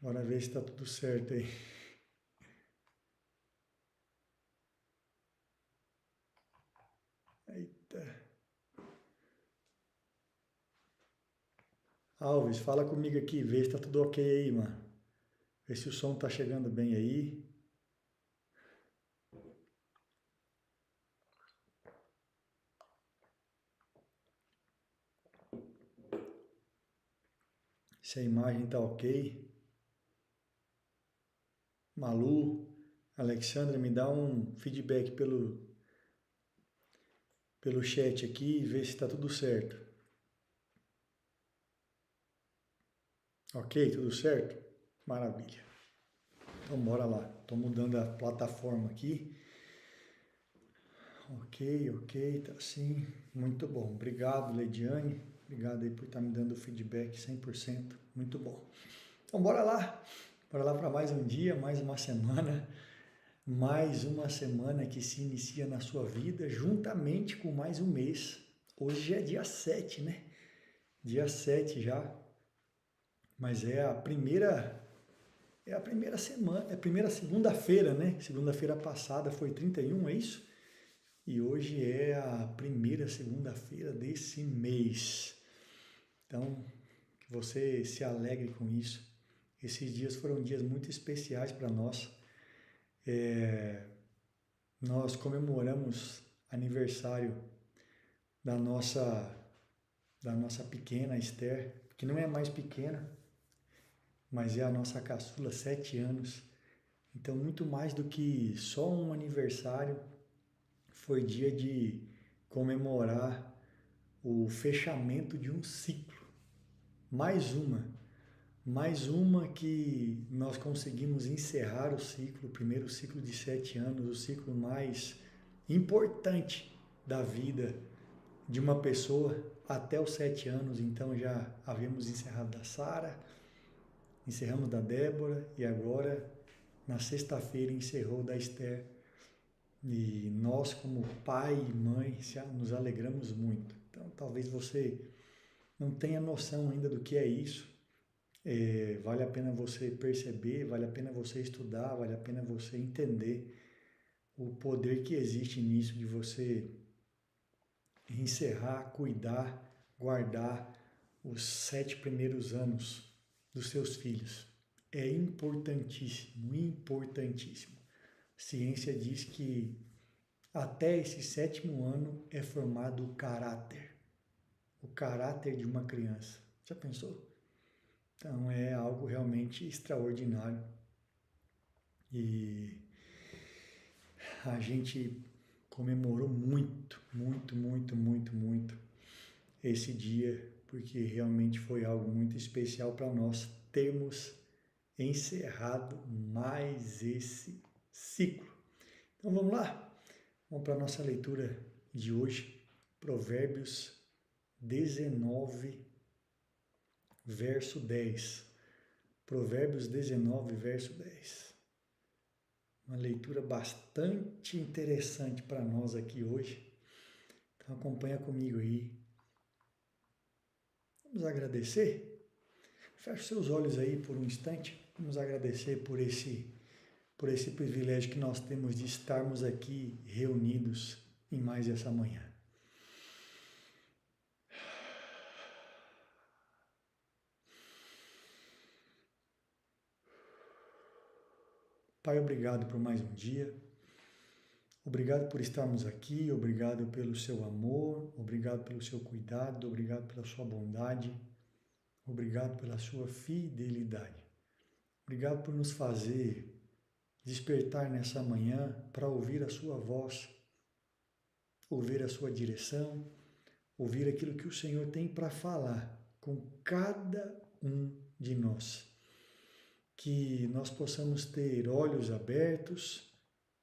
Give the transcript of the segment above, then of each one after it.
Bora ver se tá tudo certo aí. Eita. Alves, fala comigo aqui, vê se tá tudo ok aí, mano. Vê se o som tá chegando bem aí. Se a imagem tá ok. Malu, Alexandra, me dá um feedback pelo chat aqui e vê se tá tudo certo. Ok, tudo certo? Maravilha. Então bora lá. Tô mudando a plataforma aqui. Ok, tá sim. Muito bom. Obrigado, Leidiane. Obrigado aí por estar me dando o feedback 100%. Muito bom. Então bora lá. Bora lá para mais um dia, mais uma semana. Mais uma semana que se inicia na sua vida, juntamente com mais um mês. Hoje é dia 7, né? Dia 7 já. Mas é a primeira semana, é a primeira segunda-feira, né? Segunda-feira passada foi 31, é isso? E hoje é a primeira segunda-feira desse mês. Então, que você se alegre com isso. Esses dias foram dias muito especiais para nós. Nós comemoramos aniversário da nossa, da nossa pequena Esther, que não é mais pequena, mas é a nossa caçula, 7 anos. Então, muito mais do que só um aniversário, foi dia de comemorar o fechamento de um ciclo. Mais uma que nós conseguimos encerrar o ciclo, o primeiro ciclo de 7 anos, o ciclo mais importante da vida de uma pessoa até os 7 anos. Então já havíamos encerrado da Sara, encerramos da Débora e agora na sexta-feira encerrou da Esther. E nós, como pai e mãe, nos alegramos muito. Então talvez você não tenha noção ainda do que é isso. Vale a pena você perceber, vale a pena você estudar, vale a pena você entender o poder que existe nisso de você encerrar, cuidar, guardar os 7 primeiros anos dos seus filhos. É importantíssimo, importantíssimo. A ciência diz que até esse 7º ano é formado o caráter de uma criança. Já pensou? Então é algo realmente extraordinário. E a gente comemorou muito esse dia, porque realmente foi algo muito especial para nós termos encerrado mais esse ciclo. Então vamos lá? Vamos para a nossa leitura de hoje, Provérbios 19, verso 10. Provérbios 19, verso 10. Uma leitura bastante interessante para nós aqui hoje. Então acompanha comigo aí. Vamos agradecer? Feche seus olhos aí por um instante. Vamos agradecer por esse privilégio que nós temos de estarmos aqui reunidos em mais essa manhã. Pai, obrigado por mais um dia. Obrigado por estarmos aqui, obrigado pelo seu amor, obrigado pelo seu cuidado, obrigado pela sua bondade, obrigado pela sua fidelidade. Obrigado por nos fazer despertar nessa manhã para ouvir a sua voz, ouvir a sua direção, ouvir aquilo que o Senhor tem para falar com cada um de nós. Que nós possamos ter olhos abertos,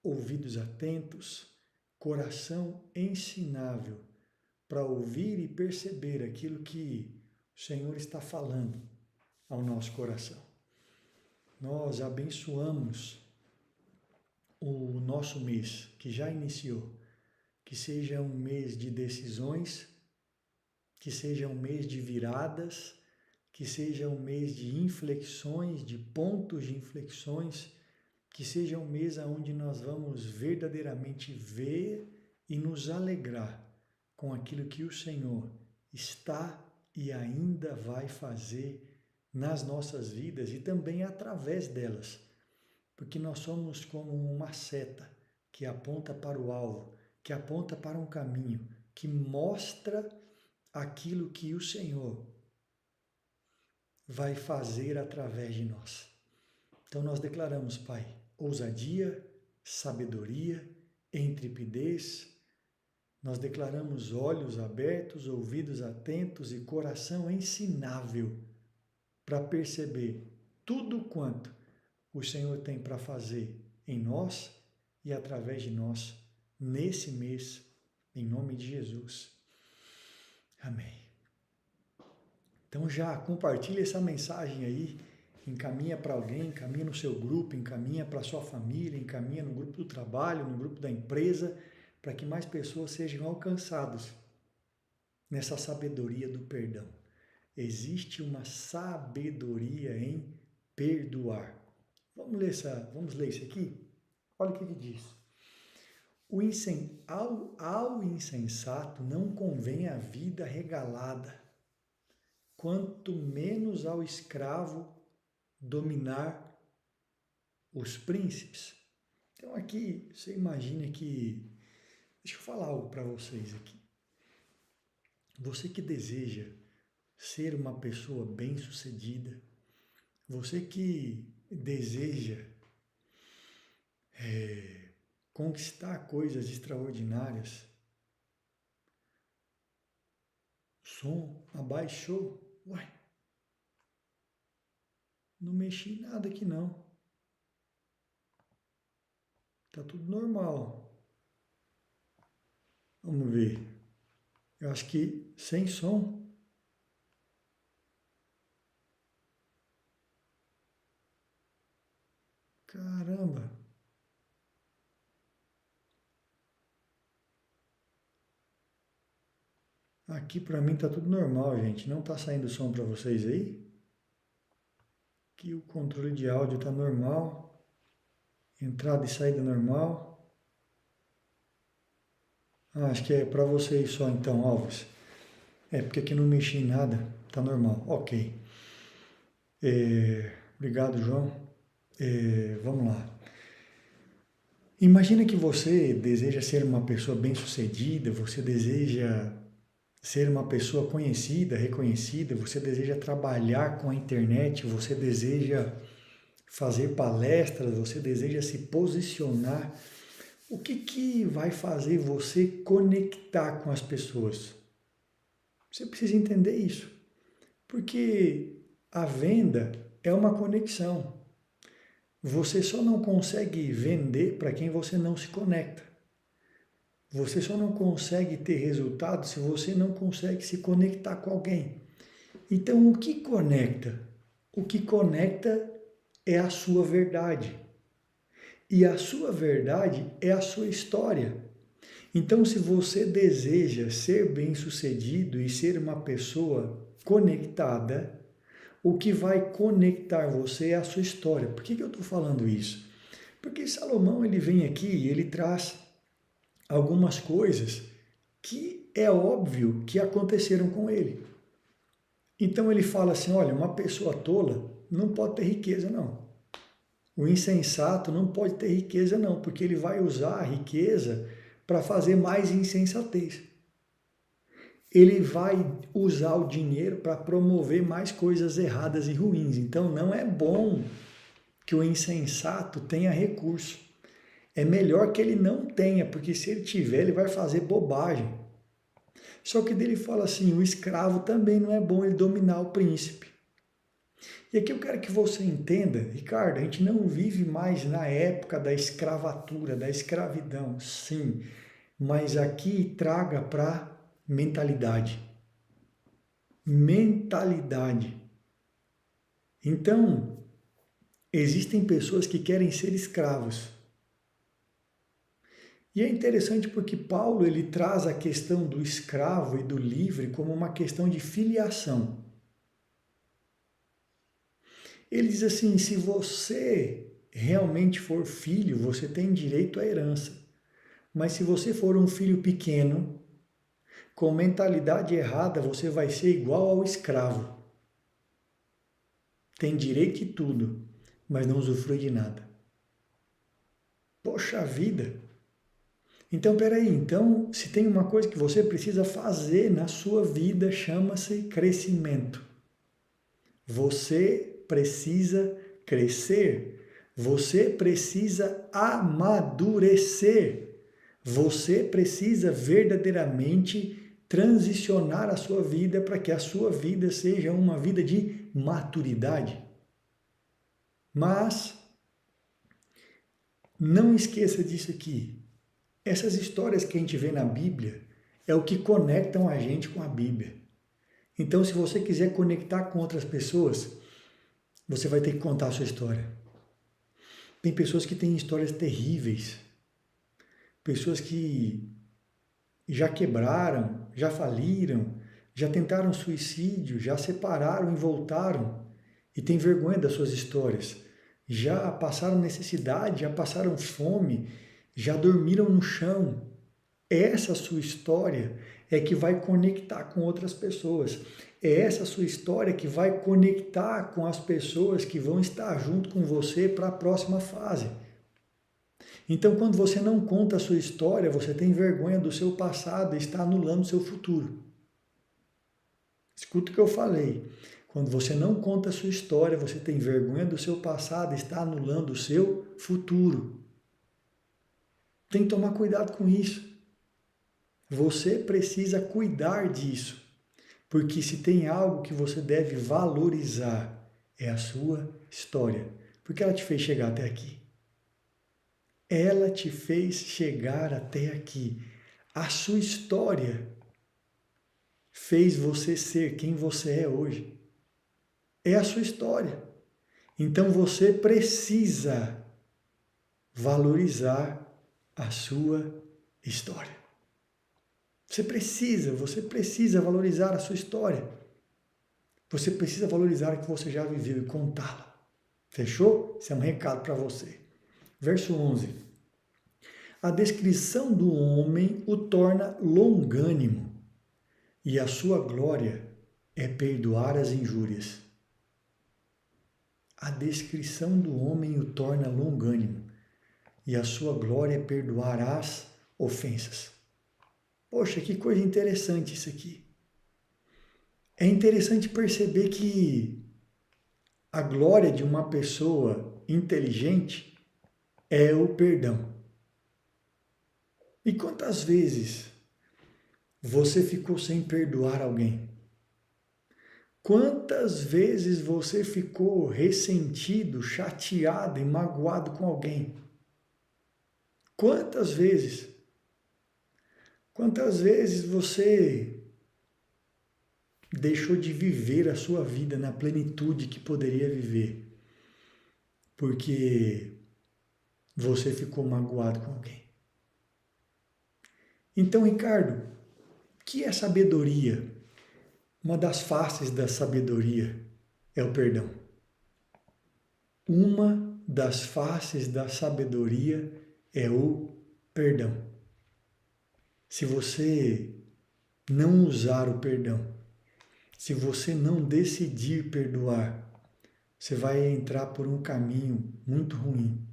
ouvidos atentos, coração ensinável para ouvir e perceber aquilo que o Senhor está falando ao nosso coração. Nós abençoamos o nosso mês que já iniciou, que seja um mês de decisões, que seja um mês de viradas, que seja um mês de inflexões, de pontos de inflexões, que seja um mês onde nós vamos verdadeiramente ver e nos alegrar com aquilo que o Senhor está e ainda vai fazer nas nossas vidas e também através delas, porque nós somos como uma seta que aponta para o alvo, que aponta para um caminho, que mostra aquilo que o Senhor vai fazer através de nós. Então nós declaramos, Pai, ousadia, sabedoria, intrepidez. Nós declaramos olhos abertos, ouvidos atentos e coração ensinável para perceber tudo quanto o Senhor tem para fazer em nós e através de nós nesse mês, em nome de Jesus. Amém. Então já compartilha essa mensagem aí, encaminha para alguém, encaminha no seu grupo, encaminha para a sua família, encaminha no grupo do trabalho, no grupo da empresa, para que mais pessoas sejam alcançadas nessa sabedoria do perdão. Existe uma sabedoria em perdoar. Vamos ler isso aqui? Olha o que ele diz. Ao insensato não convém a vida regalada, quanto menos ao escravo dominar os príncipes. Então aqui, você imagina que... Deixa eu falar algo para vocês aqui. Você que deseja ser uma pessoa bem-sucedida, você que deseja conquistar coisas extraordinárias, o som abaixou. Uai, não mexi em nada aqui não. Tá tudo normal. Vamos ver. Eu acho que sem som. Caramba. Aqui para mim tá tudo normal, gente. Não tá saindo som para vocês aí? Aqui o controle de áudio tá normal. Entrada e saída normal. Acho que é para vocês só então, Alves. Porque aqui não mexi em nada. Tá normal. Ok. Obrigado, João. Vamos lá. Imagina que você deseja ser uma pessoa bem-sucedida, você deseja ser uma pessoa conhecida, reconhecida, você deseja trabalhar com a internet, você deseja fazer palestras, você deseja se posicionar. O que vai fazer você conectar com as pessoas? Você precisa entender isso, porque a venda é uma conexão. Você só não consegue vender para quem você não se conecta. Você só não consegue ter resultado se você não consegue se conectar com alguém. Então, o que conecta? O que conecta é a sua verdade. E a sua verdade é a sua história. Então, se você deseja ser bem-sucedido e ser uma pessoa conectada, o que vai conectar você é a sua história. Por que eu estou falando isso? Porque Salomão ele vem aqui e ele traz algumas coisas que é óbvio que aconteceram com ele. Então ele fala assim, olha, uma pessoa tola não pode ter riqueza não. O insensato não pode ter riqueza não, porque ele vai usar a riqueza para fazer mais insensatez. Ele vai usar o dinheiro para promover mais coisas erradas e ruins. Então não é bom que o insensato tenha recurso. É melhor que ele não tenha, porque se ele tiver, ele vai fazer bobagem. Só que dele fala assim, o escravo também não é bom ele dominar o príncipe. E aqui eu quero que você entenda, Ricardo, a gente não vive mais na época da escravatura, da escravidão, sim, mas aqui traga para mentalidade. Mentalidade. Então, existem pessoas que querem ser escravos. E é interessante porque Paulo ele traz a questão do escravo e do livre como uma questão de filiação. Ele diz assim: se você realmente for filho, você tem direito à herança. Mas se você for um filho pequeno, com mentalidade errada, você vai ser igual ao escravo. Tem direito de tudo, mas não usufrui de nada. Poxa vida! Então, peraí, então, se tem uma coisa que você precisa fazer na sua vida, chama-se crescimento. Você precisa crescer. Você precisa amadurecer. Você precisa verdadeiramente transicionar a sua vida para que a sua vida seja uma vida de maturidade. Mas não esqueça disso aqui. Essas histórias que a gente vê na Bíblia é o que conectam a gente com a Bíblia. Então, se você quiser conectar com outras pessoas, você vai ter que contar a sua história. Tem pessoas que têm histórias terríveis, pessoas que já quebraram, já faliram, já tentaram suicídio, já separaram e voltaram e têm vergonha das suas histórias. Já passaram necessidade, já passaram fome, já dormiram no chão. Essa sua história é que vai conectar com outras pessoas. É essa sua história que vai conectar com as pessoas que vão estar junto com você para a próxima fase. Então, quando você não conta a sua história, você tem vergonha do seu passado e está anulando o seu futuro. Escuta o que eu falei. Quando você não conta a sua história, você tem vergonha do seu passado e está anulando o seu futuro. Tem que tomar cuidado com isso. Você precisa cuidar disso, porque se tem algo que você deve valorizar, é a sua história, porque ela te fez chegar até aqui. Ela te fez chegar até aqui. A sua história fez você ser quem você é hoje. É a sua história. Então você precisa valorizar a sua história. Você precisa valorizar a sua história. Você precisa valorizar o que você já viveu e contá-la. Fechou? Esse é um recado para você. Verso 11. A descrição do homem o torna longânimo, e a sua glória é perdoar as injúrias. A descrição do homem o torna longânimo, e a sua glória é perdoar as ofensas. Poxa, que coisa interessante isso aqui. É interessante perceber que a glória de uma pessoa inteligente é o perdão. E quantas vezes você ficou sem perdoar alguém? Quantas vezes você ficou ressentido, chateado e magoado com alguém? Quantas vezes? Quantas vezes você deixou de viver a sua vida na plenitude que poderia viver? Porque você ficou magoado com alguém. Então, Ricardo, o que é sabedoria? Uma das faces da sabedoria é o perdão. Uma das faces da sabedoria é o perdão. Se você não usar o perdão, se você não decidir perdoar, você vai entrar por um caminho muito ruim.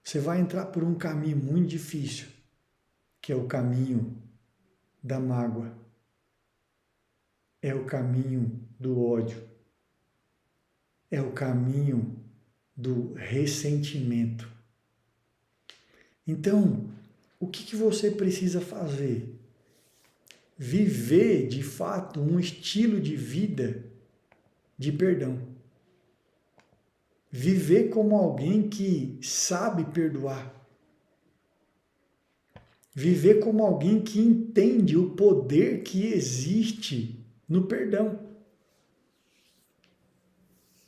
Você vai entrar por um caminho muito difícil, que é o caminho da mágoa. É o caminho do ódio. É o caminho do ressentimento. Então, o que você precisa fazer? Viver, de fato, um estilo de vida de perdão. Viver como alguém que sabe perdoar. Viver como alguém que entende o poder que existe no perdão.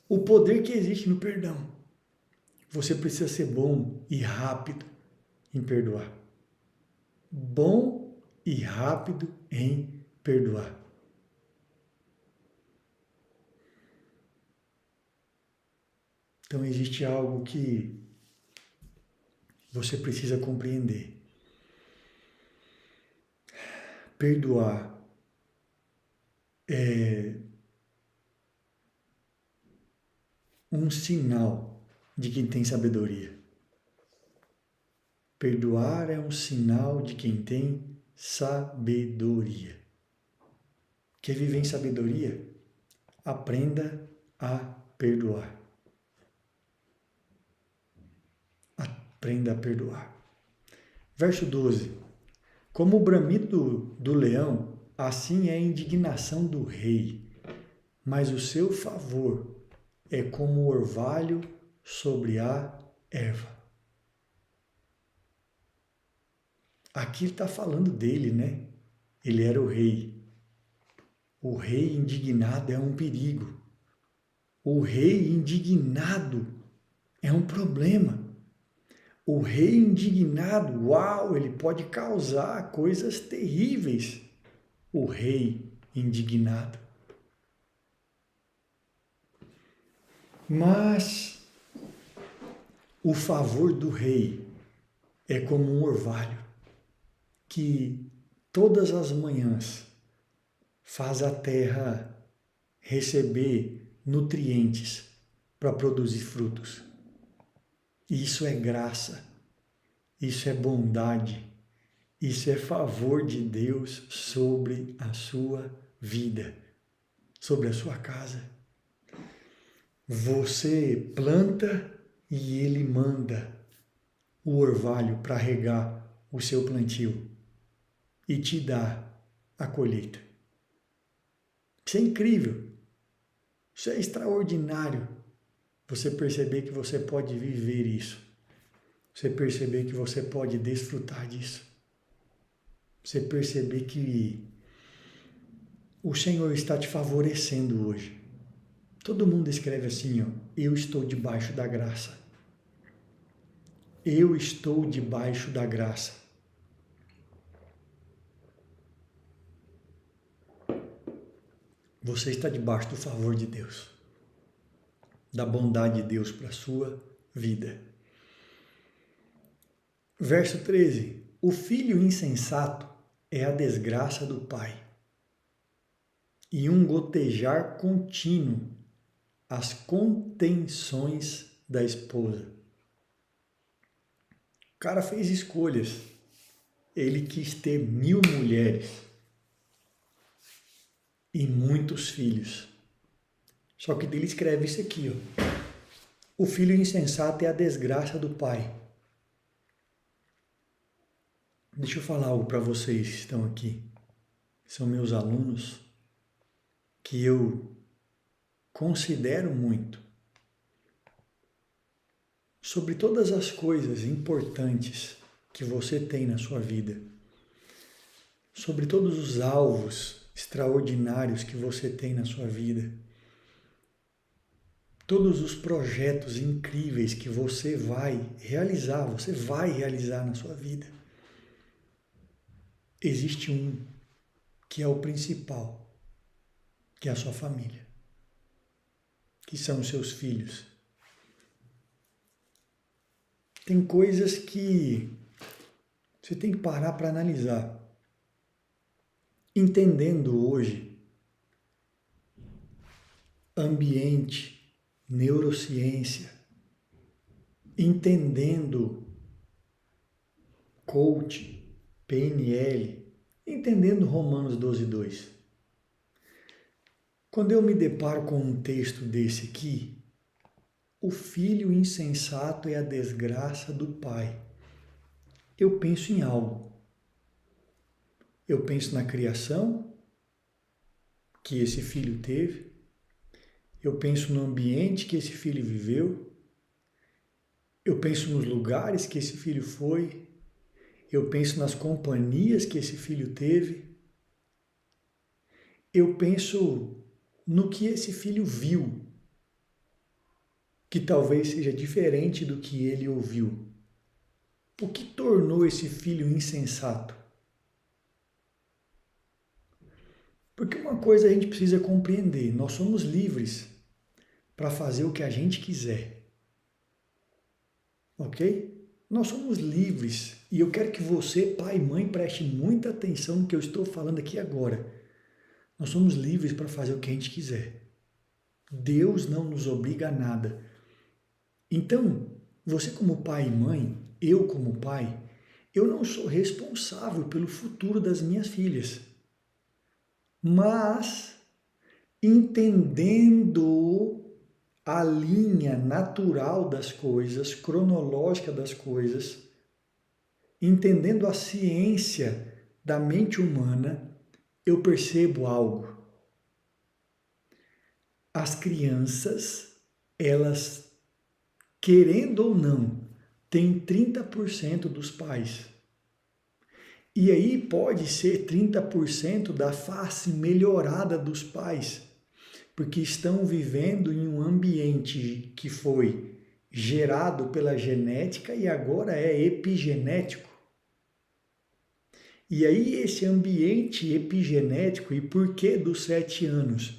O poder que existe no perdão. Você precisa ser bom e rápido em perdoar. Bom e rápido em perdoar. Então existe algo que você precisa compreender. Perdoar é um sinal de quem tem sabedoria. Perdoar é um sinal de quem tem sabedoria. Quer viver em sabedoria? Aprenda a perdoar. Aprenda a perdoar. Verso 12. Como o bramido do leão, assim é a indignação do rei, mas o seu favor é como o orvalho sobre a erva. Aqui está falando dele, né? Ele era o rei. O rei indignado é um perigo. O rei indignado é um problema. O rei indignado, uau, ele pode causar coisas terríveis. O rei indignado. Mas o favor do rei é como um orvalho que todas as manhãs faz a terra receber nutrientes para produzir frutos. Isso é graça, isso é bondade, isso é favor de Deus sobre a sua vida, sobre a sua casa. Você planta e ele manda o orvalho para regar o seu plantio e te dá a colheita. Isso é incrível, isso é extraordinário. Você perceber que você pode viver isso, você perceber que você pode desfrutar disso, você perceber que o Senhor está te favorecendo hoje. Todo mundo escreve assim, ó, eu estou debaixo da graça. Eu estou debaixo da graça. Você está debaixo do favor de Deus, da bondade de Deus para a sua vida. Verso 13. O filho insensato é a desgraça do pai, e um gotejar contínuo as contenções da esposa. O cara fez escolhas. Ele quis ter 1000 mulheres e muitos filhos. Só que ele escreve isso aqui, ó. O filho insensato é a desgraça do pai. Deixa eu falar algo para vocês que estão aqui. São meus alunos que eu considero muito. Sobre todas as coisas importantes que você tem na sua vida, sobre todos os alvos extraordinários que você tem na sua vida, todos os projetos incríveis que você vai realizar na sua vida. Existe um que é o principal, que é a sua família, que são os seus filhos. Tem coisas que você tem que parar para analisar. Entendendo hoje ambiente, neurociência, entendendo coach, PNL, entendendo Romanos 12:2. Quando eu me deparo com um texto desse aqui, o filho insensato é a desgraça do pai. Eu penso em algo. Eu penso na criação que esse filho teve. Eu penso no ambiente que esse filho viveu. Eu penso nos lugares que esse filho foi. Eu penso nas companhias que esse filho teve. Eu penso no que esse filho viu, que talvez seja diferente do que ele ouviu. O que tornou esse filho insensato? Porque uma coisa a gente precisa compreender, nós somos livres para fazer o que a gente quiser. ok? Nós somos livres e eu quero que você, pai e mãe, preste muita atenção no que eu estou falando aqui agora. Nós somos livres para fazer o que a gente quiser. Deus não nos obriga a nada. Então, você como pai e mãe, eu como pai, eu não sou responsável pelo futuro das minhas filhas. Mas, entendendo a linha natural das coisas, cronológica das coisas, entendendo a ciência da mente humana, eu percebo algo. As crianças, elas, querendo ou não, têm 30% dos pais. E aí pode ser 30% da face melhorada dos pais, porque estão vivendo em um ambiente que foi gerado pela genética e agora é epigenético. E aí esse ambiente epigenético, e por que dos 7 anos?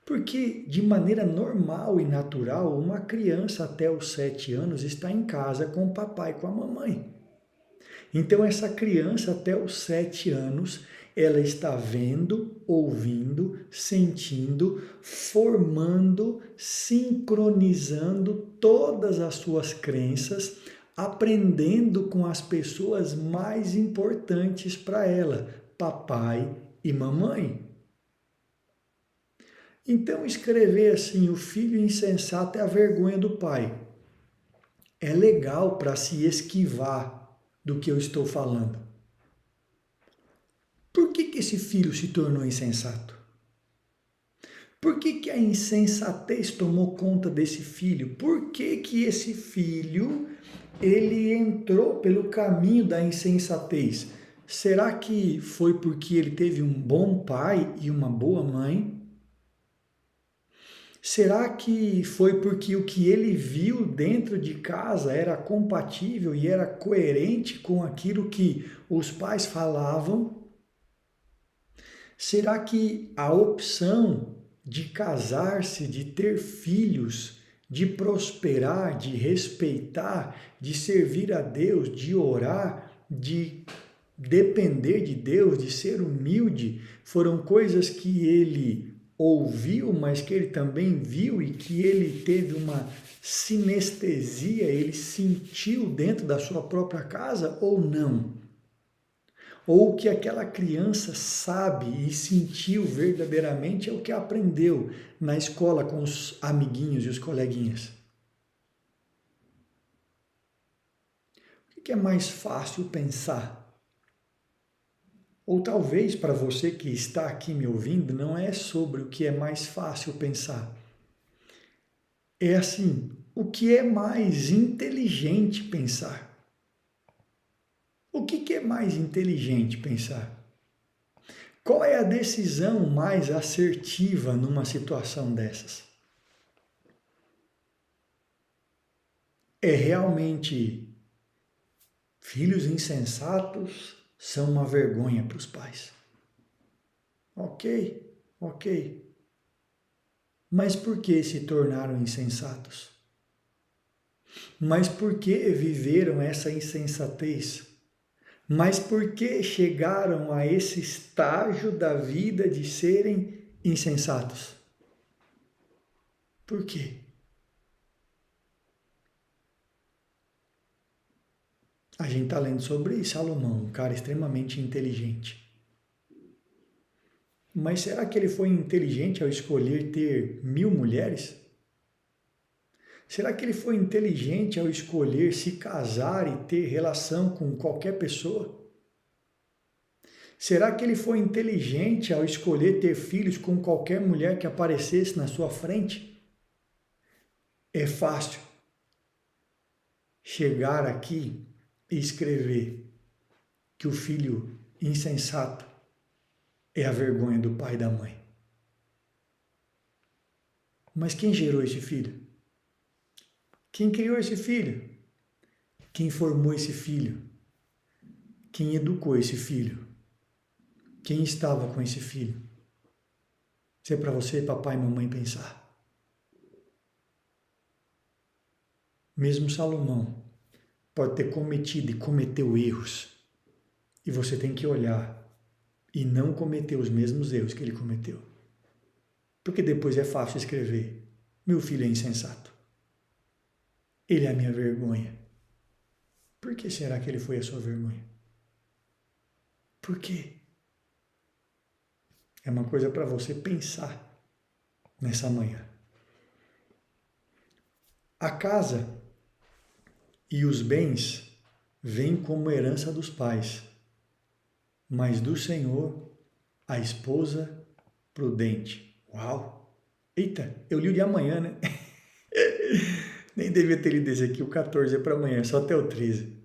Porque de maneira normal e natural, uma criança até os 7 anos está em casa com o papai e com a mamãe. Então essa criança até os 7 anos, ela está vendo, ouvindo, sentindo, formando, sincronizando todas as suas crenças, aprendendo com as pessoas mais importantes para ela, papai e mamãe. Então escrever assim, o filho insensato é a vergonha do pai. É legal para se esquivar do que eu estou falando. Por que esse filho se tornou insensato? Por que a insensatez tomou conta desse filho? Por que esse filho ele entrou pelo caminho da insensatez? Será que foi porque ele teve um bom pai e uma boa mãe? Será que foi porque o que ele viu dentro de casa era compatível e era coerente com aquilo que os pais falavam? Será que a opção de casar-se, de ter filhos, de prosperar, de respeitar, de servir a Deus, de orar, de depender de Deus, de ser humilde, foram coisas que ele ouviu, mas que ele também viu e que ele teve uma sinestesia, ele sentiu dentro da sua própria casa ou não? Ou o que aquela criança sabe e sentiu verdadeiramente é o que aprendeu na escola com os amiguinhos e os coleguinhas? O que é mais fácil pensar? Ou talvez para você que está aqui me ouvindo, não é sobre o que é mais fácil pensar. É assim, o que é mais inteligente pensar? O que é mais inteligente pensar? Qual é a decisão mais assertiva numa situação dessas? É realmente filhos insensatos são uma vergonha para os pais. Ok. Mas por que se tornaram insensatos? Mas por que viveram essa insensatez? Mas por que chegaram a esse estágio da vida de serem insensatos? Por quê? A gente está lendo sobre Salomão, um cara extremamente inteligente. Mas será que ele foi inteligente ao escolher ter 1000 mulheres? Será que ele foi inteligente ao escolher se casar e ter relação com qualquer pessoa? Será que ele foi inteligente ao escolher ter filhos com qualquer mulher que aparecesse na sua frente? É fácil chegar aqui e escrever que o filho insensato é a vergonha do pai e da mãe. Mas quem gerou esse filho? Quem criou esse filho? Quem formou esse filho? Quem educou esse filho? Quem estava com esse filho? Isso é para você, papai e mamãe, pensar. Mesmo Salomão, pode ter cometido e cometeu erros. E você tem que olhar e não cometer os mesmos erros que ele cometeu. Porque depois é fácil escrever: meu filho é insensato. Ele é a minha vergonha. Por que será que ele foi a sua vergonha? Por quê? É uma coisa para você pensar nessa manhã. A casa e os bens vêm como herança dos pais, mas do Senhor a esposa prudente. Uau! Eita, eu li o de amanhã, né? Nem devia ter lido esse aqui, o 14 é para amanhã, é só até o 13.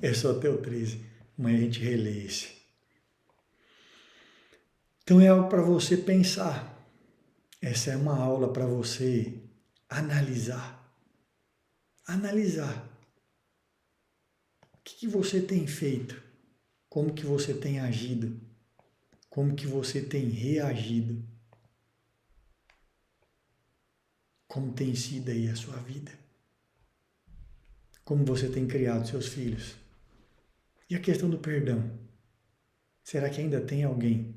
É só até o 13. Amanhã a gente relê esse. Então é algo para você pensar. Essa é uma aula para você analisar. Analisar. O que você tem feito? Como que você tem agido? Como que você tem reagido? Como tem sido aí a sua vida? Como você tem criado seus filhos? E a questão do perdão? Será que ainda tem alguém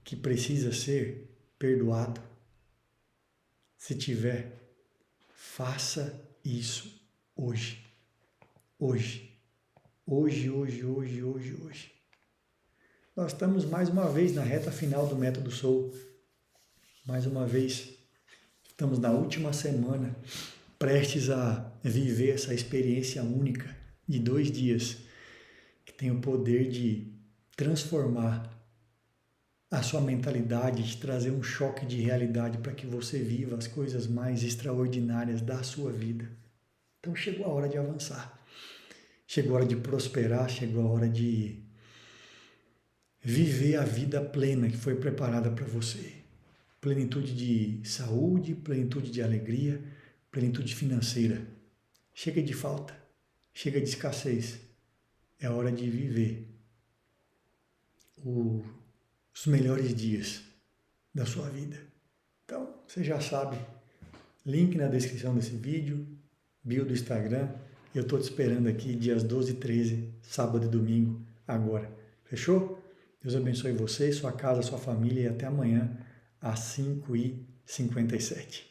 que precisa ser perdoado? Se tiver, faça isso hoje. Hoje. Hoje. Nós estamos mais uma vez na reta final do Método Soul. Mais uma vez, estamos na última semana, prestes a viver essa experiência única de 2 dias, que tem o poder de transformar a sua mentalidade, de trazer um choque de realidade para que você viva as coisas mais extraordinárias da sua vida. Então chegou a hora de avançar. Chegou a hora de prosperar, chegou a hora de viver a vida plena que foi preparada para você. Plenitude de saúde, plenitude de alegria, plenitude financeira. Chega de falta, chega de escassez. É hora de viver os melhores dias da sua vida. Então, você já sabe, link na descrição desse vídeo, bio do Instagram. Eu estou te esperando aqui dias 12 e 13, sábado e domingo, agora. Fechou? Deus abençoe você, sua casa, sua família e até amanhã às 5h57.